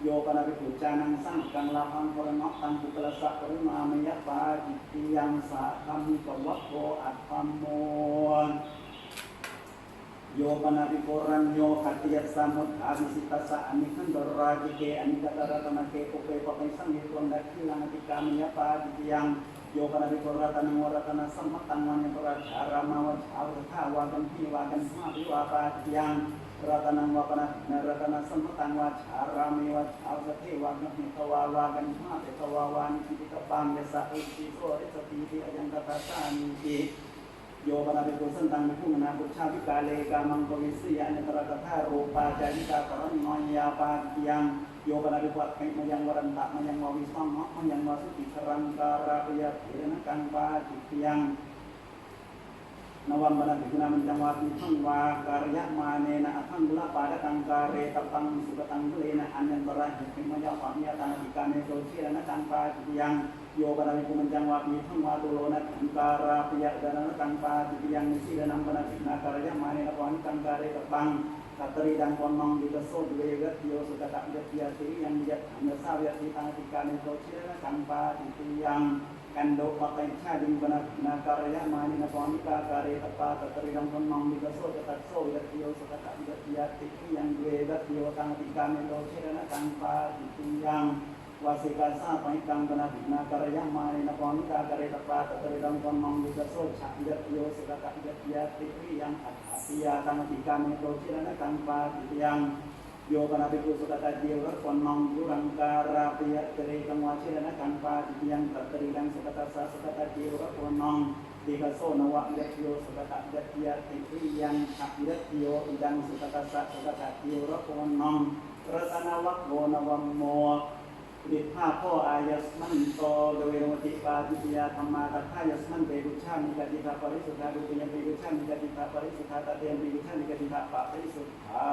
โยปนาภิกขุจานังสังกังลาภังปรณะตังปุกละสะปริมามยปาติยังสะธรรมิกวัคโตอัตถัมโมโยปนาภิกขุรัญโยขัตติยัสสมุทธาวิสิตัสสะอนิขันตราจิเกอนิกัตตระตนะเกปุเปปะเปสังเยตวันดักขิลังอติกามยปาติยังโยปนาภิกขุรัตนังวรัตนะสัมมัตตังวันยปราชารามาวะชาวทาวากันพิวากันมาภิวาปาติยังรัตนังวะปนะนรัตนะสัมมัตตังวะชารามวะชาวสเทวากันหิตวาวากันมาเตตวาวานิติกปังยสะอุติโสริสติติอยังตถาสามิติโยปนาภิกขุสันตังภิกขุมนาปุชฌาภิกาเลกามังกวิสียานิตระตถารูปาจาริกาปรณอยยาปาติยังโยปนาภิกขุไขมยังวรันตะมยังววิสังมะมยังวสุติครังการาปยะเถนะกังปาติยังนวัมปนาภิกขุนามันจังวาปิทังวาการยะมาเนนะอัทังละปาดะตังการเรตปังสุกตังเลนะอัญญันตระหิไขมยะปะมิยะตังอิกาเนโตเชนะกังปาติยังโยปนาภิกขุมันจังวาปิทังวาตุโลนะตังการาปยะดานะกังปาติยังนิสิรนังปนาภิกขุนาการยะมาเนนะปะนิกังการเรตปังกัตตรีดังปนมังดิกโสดเวกติโยสุกตะยะติยะติยังยัตถังยะสาวยะติตังอิกาเนโตเชนะกังปาติยังกันโดปะเปชาดิงปนาการยะมานินะปามิกาการเรตปากัตตรีดังปนมังดิกโสดตัสโสยะติโยสุกตะยะติยะติยังเวกติโยตังอิกาเนโตเชนะกังปาติยังโ วาสิกาสาไปกังกนาภินาการยามานินาปอนิกาการตปาตะการดังกมังวิกโสฉะยัตโยสุกะยัตยาติริยังอัตติยาตังติกามิโตจิรณะกังปาติยังโยกนาภิกุสุกะเดียวรักคนมังยุรังการาปิยะเตริกังวาจิรณะกังปาติยังตัตริยังสุกะสาสุกะเดียวรักคนมังวิกโสนวะยัตโยสุกะยัตยาติริยังอัตยัตโยอิดังสุกะสาสุกะเดียวรักคนมังรัตนวัคโกนวัมโมดิภาพ่ออายัสมันโตโดยโรติปาติยาธรรมาตัทายัสมันเตกุชามิกติภาปริสุทธาดุติยังเตกุชามิกติภาปริสุทธาตเตยมเตกุชามิกติภาปริสุทธา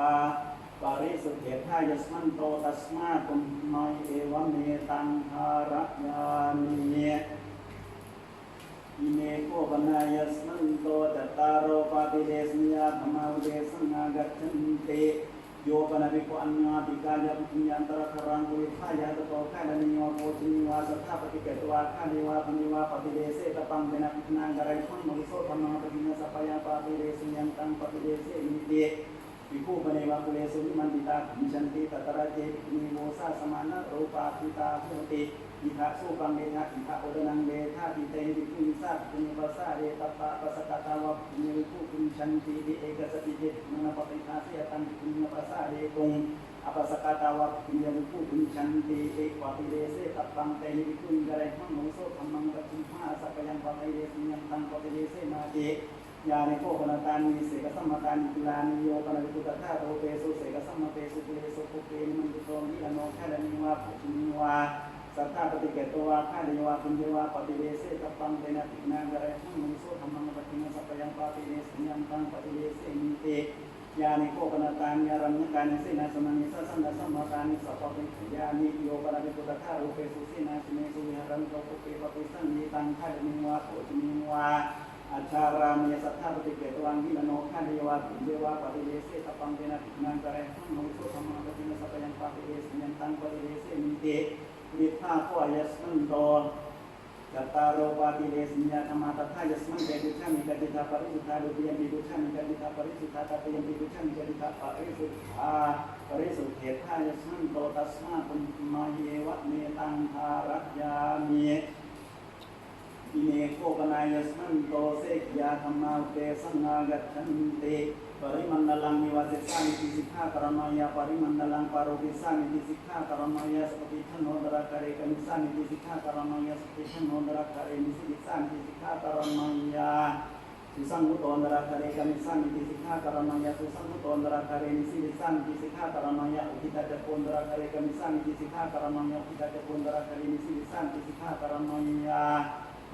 ปริสุทธิทายัสมันโตตัสมาตุมมัยเอวเมตังหารยามิอิเมโกปนายัสมันโตจัตตารโอปาติเดสนิยาธรรมาเดสังอากัจฉันเตโยปนาภิกขุอัญญาติกายะปุญญาตระครังกุลิขายาตโตขายานิโยโพชินิวาสัทธาปฏิเกตวาขณิวาปณิวาปฏิเดเสตปังเปนะภิกขุนังกะไรขังโนโสธรรมะปฏิญญาสัพพยาปฏิเดสุยังตังปฏิเดเสมิเตภิกขุปเนวะกุเลสุนิมันติตาภิชันติตตระเจภิกขุนิโมสะสมานะรูปาทิตาภิติอิทะสุปังเดทะอิทะโอดนังเดทะอิเตภิกขุนิสัพพุญปัสสะเดตัปปะปัสสะกะตาวะภิกขุนิภิกขุภิชันติติเอกสติเจมนะปฏิฆาเสยตังภิกขุนิปัสสะเดตุงอปัสสะกะตาวะภิกขุนิภิกขุภิชันติเอกปฏิเดเสตัปปังเตภิกขุนิกะเรหังโนโสธัมมังกัจฉิมาสัพพยังปฏิเดสุยังตังปฏิเดเสมาเจยานิโกปนาตานิเสกสัมมาตานิกิลานิโยปนาวิปุตตะโตเปสุเสกสัมมาเปสุปุเรสุปุเปนิมันตุโตนิอโนแคลนิวาปุชินิวาสัทธาปฏิเกตวาข้าเดวาปุญเยวาปฏิเดเสตปังเตนะภิกขุนังกะเรหังโนโสธัมมังปฏิเนสัพพยังปฏิเดสุยังตังปฏิเดเสมิเตยานิโกปนาตานิอารัญญกานิเสนาสมานิสัสสันดสัมมาตานิสัพพะปิยานิโยปนาวิปุตตะโตเปสุเสนาสิเนสุวิหารันโตปุเปปะปิสันนิตังข้าเดนิวาปุชินิวาอาชารามีสัทธาปฏิเกตวังวิลโนขันเดวะปุเดวะปฏิเดเสตปังเตนะภิกขุนังกะเรหังโนโสธัมมังปฏิเนสัพพยังปฏิเดสุยังตังปฏิเดเสมิเตวิภาพ่อยัสมันโตจัตตารโอปาติเดสนิยาธรรมาตัทายัสมันเตกุชามิกติภาปริสุทธาดุติยังปิกุชามิกติภาปริสุทธาตติยังปิกุชามิกติภาปริสุทธาปริสุทธิทายัสมันโตตัสมาตุมมาเยวะเมตังหารยามิอิเมโกปนายัสมันโตเสกยาธรรมาเตสังอากัจฉันเตปริมันดลังนิวาสิสามิติสิกขากรณายาปริมันดลังปารุปิสามิติสิกขากรณายาสติทันโนดระกะเรกมิสามิติสิกขากรณายาสติทันโนดระกะเรมิสิสามิติสิกขากรณายาสุสังมุตโตดระกะเรกมิสามิติสิกขากรณายาสุสังมุตโตดระกะเรมิสิสามิติสิกขากรณายาอุทิตาจะปุนดระกะเรกมิสามิติสิกขากรณายาอุทิตาจะปุนดระกะเรมิสิสามิติสิกขากรณายา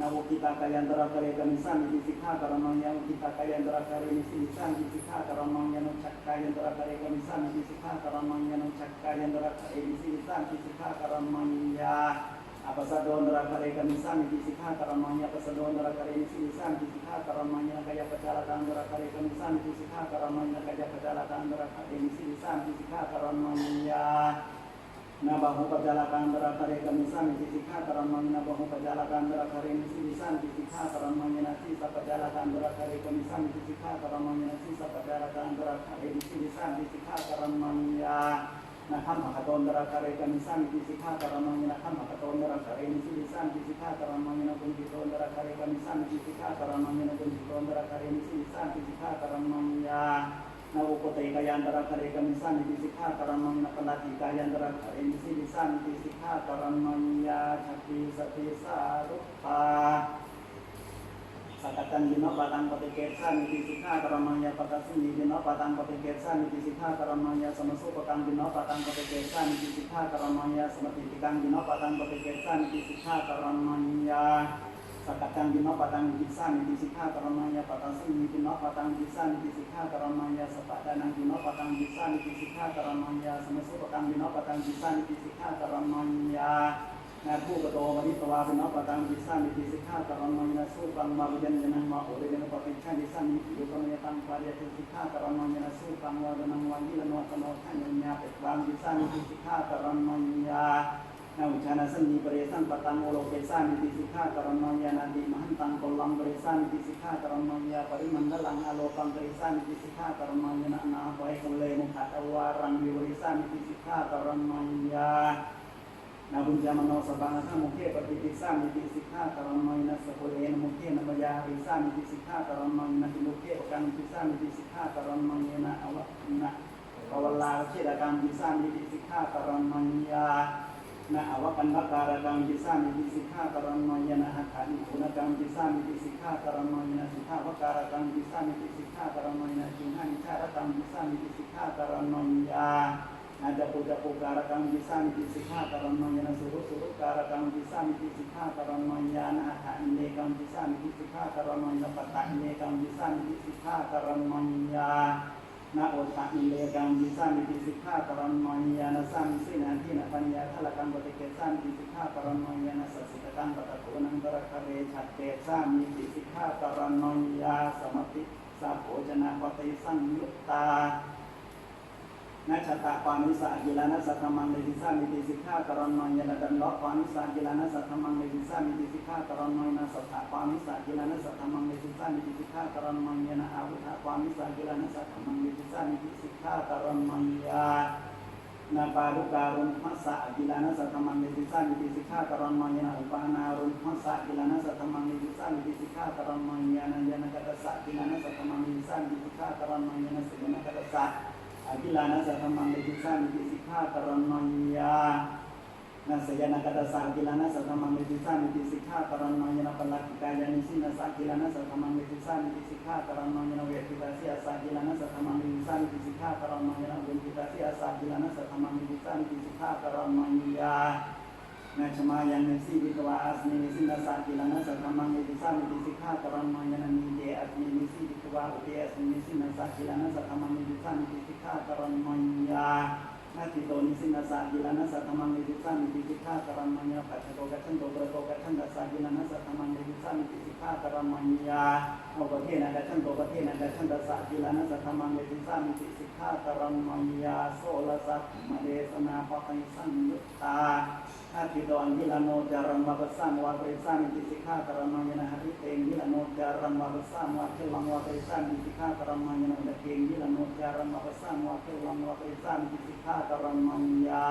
นาวุกิตา kayandara kare kamisan di sikha karamanya kita kayandara kare misisan di sikha karamanya no kayandara kare kamisan di sikha karamanya no kayandara kare misisan di sikha karamanya apa sadondra kare kamisan di sikha karamanya apa sadondra kare misisan di sikha karamanya kaya pacala dandra kare kamisan di sikha karamanya kaya pacala dandra kare misisan di sikha karamanya nabahu pajalakan berakare kamisan di sikha karamanya nabahu pajalakan berakare misisan di sikha karamanya nasi pajalakan berakare kamisan di sikha karamanya nasi pajalakan berakare misisan di sikha karamanya nakam hakaton berakare kamisan di sikha karamanya nakam hakaton berakare misisan di sikha karamanya nakun hiton berakare kamisan di sikha karamanya nakun hiton berakare misisan di sikha karamanya Nabukotai kayandara kare kamisan di sikha karamanya pelati kayandara kare misisan di sikha karamanya cakti sati sarupa sakatan dina patang patiketsan di sikha karamanya patasini dina patang patiketsan di sikha karamanya samasu patang dina patang patiketsan di sikha karamanya samatitikang dina patang patiketsan di sikha karamanya sakatan dina patang bisan di sikha karamanya patasini dina patang bisan di sikha karamanya sepadanang dina patang bisan di sikha karamanya samasu patang dina patang bisan di sikha karamanya nabu keto wanita dina patang bisan di sikha karamanya supang marujan jenang maure dina papikan bisan di yukamanya tanpa dia di sikha karamanya supang wadanang wangilan watanokan nyapet bang bisan di sikha karamanya Naujana seni beresan patang ulo besan di sikha karamanya nanti mahantang kolam beresan di sikha karamanya parimandalang alopang beresan di sikha karamanya nak baik oleh muka tawaran beresan di sikha karamanya นาบุญญามโนสบังฆมุขเขปฏิปิสามิติสิกขาตรัมมัยนัสสะโพเลนะมุขเขนะมยาปิสามิติสิกขาตรัมมัยนะติมุขเขปกังปิสามิติสิกขาตรัมมัยนะอวะนะปวลาเชดกังปิสามิติสิกขาตรัมมัยยานะอวะกันนการกังปิสามิติสิกขาตรัมมัยนะหัตถานิโกนะกังปิสามิติสิกขาตรัมมัยนะสุขาวการกังปิสามิติสิกขาตรัมมัยนะจินหันิชารกังปิสามิติสิกขาตรัมมัยยาada puja gara kang bisa miti sikha karon manyana suruh gara kang bisa miti sikha karon manyana hata ine kang bisa miti sikha karon manyana pata ine kang bisa miti sikha karon manyana na otak ine kang bisa miti sikha karon manyana sami sinanti na panya thala kang batekesan miti sikha karon manyana sasita kang batakunang barakare chatte sami miti sikha karon manyana samati sapojana patai sangyuktaนัชตะปานิสากิลานัสธรรมังเนติสามิติสิกขากรณมัยนะดันล็อกปานิสากิลานัสธรรมังเนติสามิติสิกขากรณมัยนะสัทธะปานิสากิลานัสธรรมังเนติสามิติสิกขากรณมัยนะอาวุธปานิสากิลานัสธรรมังเนติสามิติสิกขากรณมัยนาปารุการุณมัสสะกิลานัสธรรมังเนติสามิติสิกขากรณมัยนะอุปานารุณมัสสะกิลานัสธรรมังเนติสามิติสิกขากรณมัยนะยานะกัตสะกิลานัสธรรมังเนติสามิติสิกขากรณมัยนะสินะกัตสะAkilana satamang lejisan di sikha karanmaya Nasayana kata sakilana satamang lejisan di sikha karanmaya Napalakikaya nisina sakilana satamang lejisan di sikha karanmaya Wetitasi asakilana satamang lejisan di sikha karanmaya Wetitasi asakilana satamang lejisan di sikha karanmaya Nachamayan nasi bikawa asmi nisi nasakilana satamang lejisan di sikha karanmaya Namide asmi nisi bikawa uti asmi nisi nasakilana satamang lejisan di karanmaya nati toni sinna sagilana satamang lejisan di sikha karanmaya pacato gachan dobro gachan sagilana satamang lejisan di sikha karanmaya obatena gachan obatena gachan sagilana satamang lejisan di sikha karanmaya sola sat madesana pakai sangyukta hati doan gilano jarang babesan wabrisan di sikha karanmaya hati teng gilano jarang babesan wakilang wabrisan di sikha karanmaya udah teng gilano jarang babesan wakilang wabrisan di sikha karanmaya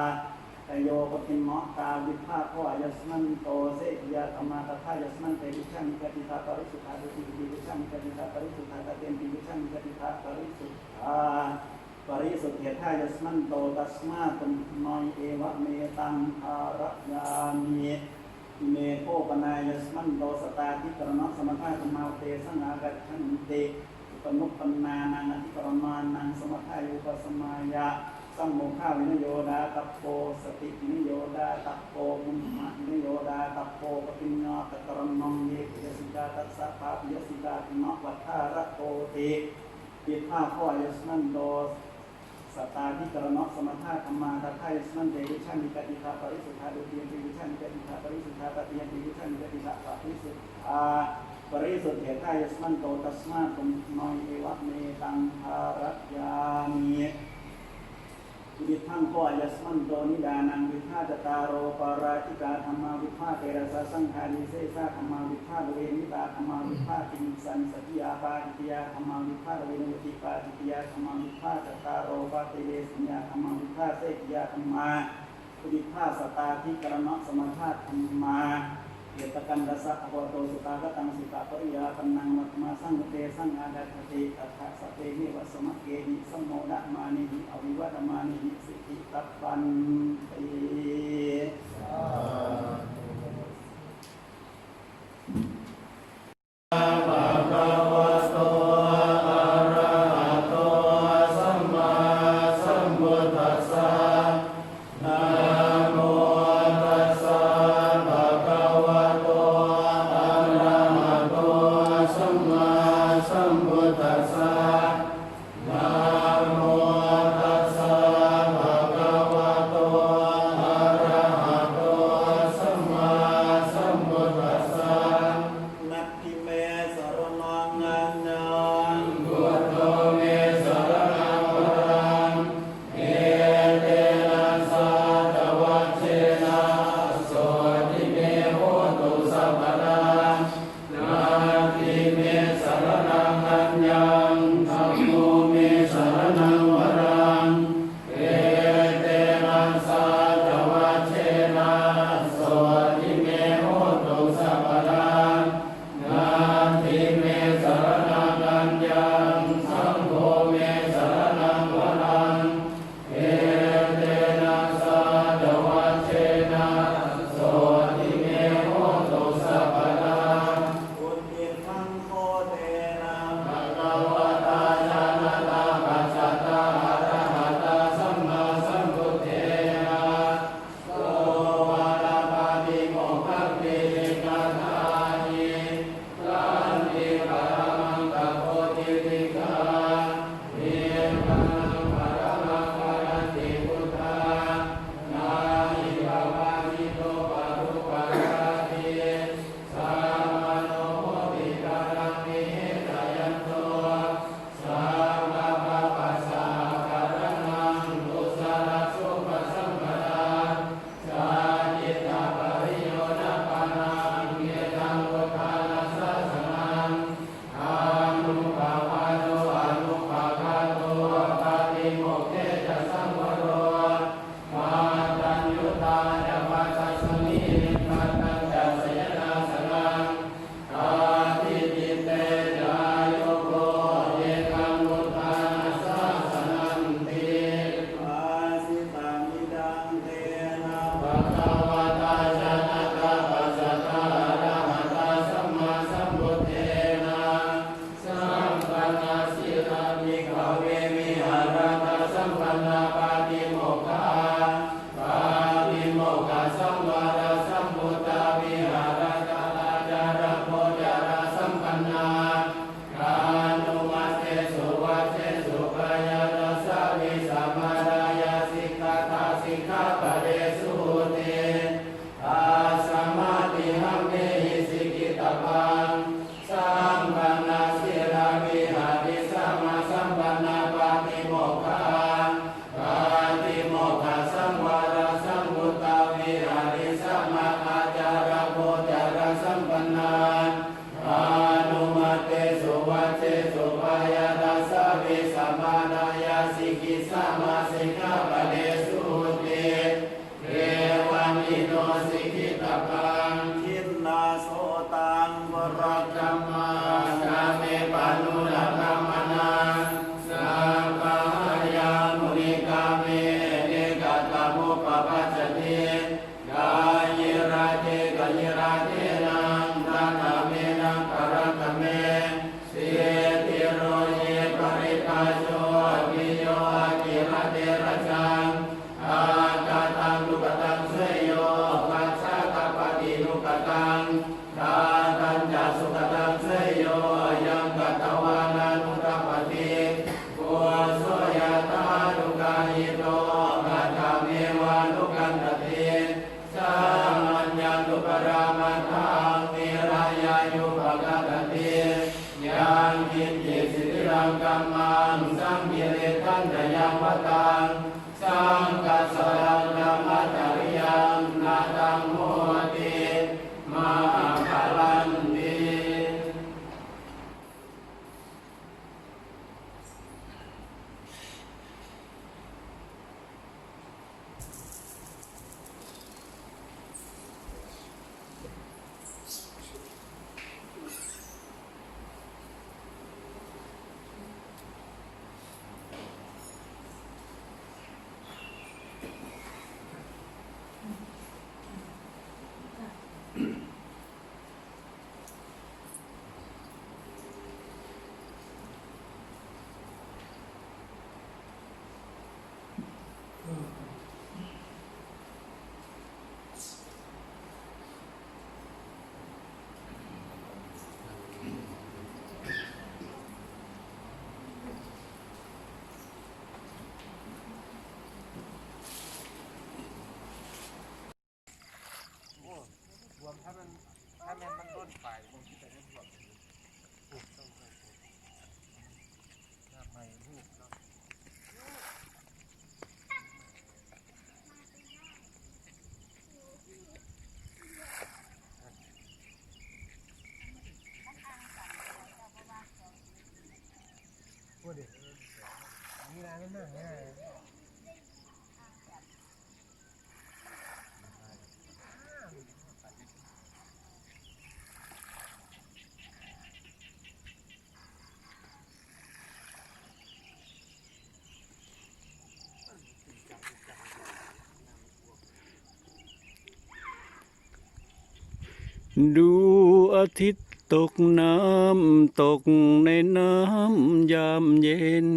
ayo pakin maka witha ko ayasman to se ya kamata yasman te bican kadita parisukha di bican kadita parisukha taten bican kadita parisukha parisukha yasman to tasma mai ewa me tam aragyami me ko panayasman to satati karana samatha samaute sangagacchante panuppannana nati paramanang samathayo upasamayaสัมโมฆาวินโยดาตัปโปสติวินโยดาตัปโปมุมมะวินโยดาตัปโปปปิญญาตะกรณังเยปิยสิกาตัสสะภาปิยสิกาตินะวัฏฐาระโตติปิภาข้อยสนันโดสตาธิกรณะสมถะธรรมาตถายสนันเตวิชันนิกติภาปริสุทธาดุติยนติวิชันนิกติภาปริสุทธาตติยนติวิชันนิกติภาปริสุทธาปริสุทธิทายสนันโตตัสมาตุมอยเอวะเมตังภารัตยามิวิทังโกยัสมันโตนิดานังวิภาจตารโรปาราชิกาธรรมาวิภาเทระสะสังฆานิเสสะธรรมาวิภาเวนิตาธรรมาวิภาติสันสติยาปาติติยาธรรมาวิภาเวนุติปาติติยาธรรมาวิภาจตารโรปาติเวสัญญาธรรมาวิภาเสกยาธรรมาวิภาสตาธิกรณะสมถะธรรมาเยตกันดัสสะภวโตสุตากตังสิกาปริยาปันนังมัตมาสังเตสังอาดาคติตัทธะสเตหิวัสมะเกหิสัมโมดะมานิหิอวิวัตมานิหิสิทธิตัปปันติSampurasun สังวรสัมพุทธาวิหารกาลาจารโพจารสัมปันนาคานุมัสเตสุวัชเชสุปยานัสสาวิสัมมาดายาสิกขาทาสิกขาปะเดสุเตอาสมาธิหัมเมหิสิกิตปังสัมปันนาสิราวิหาริสัมมาสัมปันนาปาติโมกขาปาติโมกขาสังวรสัมพุทธาวิหาริสัมมาอาจารโพจารสัมปันนาอานุมัตเตสุวัชเชสุปายานัสสาวิสัมมาดายาสิกิสัมมาสิกขาปะเดสุเตเรวันอิโนสิกิตปังทินนาโสตังวรกัมมาสาเมปานุระกัมมนาสัพพะยามุนิกาเมเนกัตตามุปปัจจติกายราเจกายราเทนังรัตเมนังปรัตเมเสติโรเยปริภาโชวิโยอากิรเตระจังอากาตังลุกตังเสยโยปัสสะตปฏิลุกตังทาตัญจสุขตังเสยโยยังกัตตวานานุตปฏิโกโสยตาลุกาหิโตกัตถเมวานุกันตติสัมมัญญานุปรามาทังนิรายายุปกัตติยังกินจิสิริรังกัมมังสังกิเลตันจะยังวตังสังกัสสรังธรรมจริยังนาตังโหติมาภลันติรวมถ้ามันร่นไปผมคิดแต่ให้รวมถูกต้องเลยหน้าไม่รูปเนาะพูดดินี่ร้านนั่งง่ายดูอาทิตย์ตกน้ำตกในน้ำยามเย็น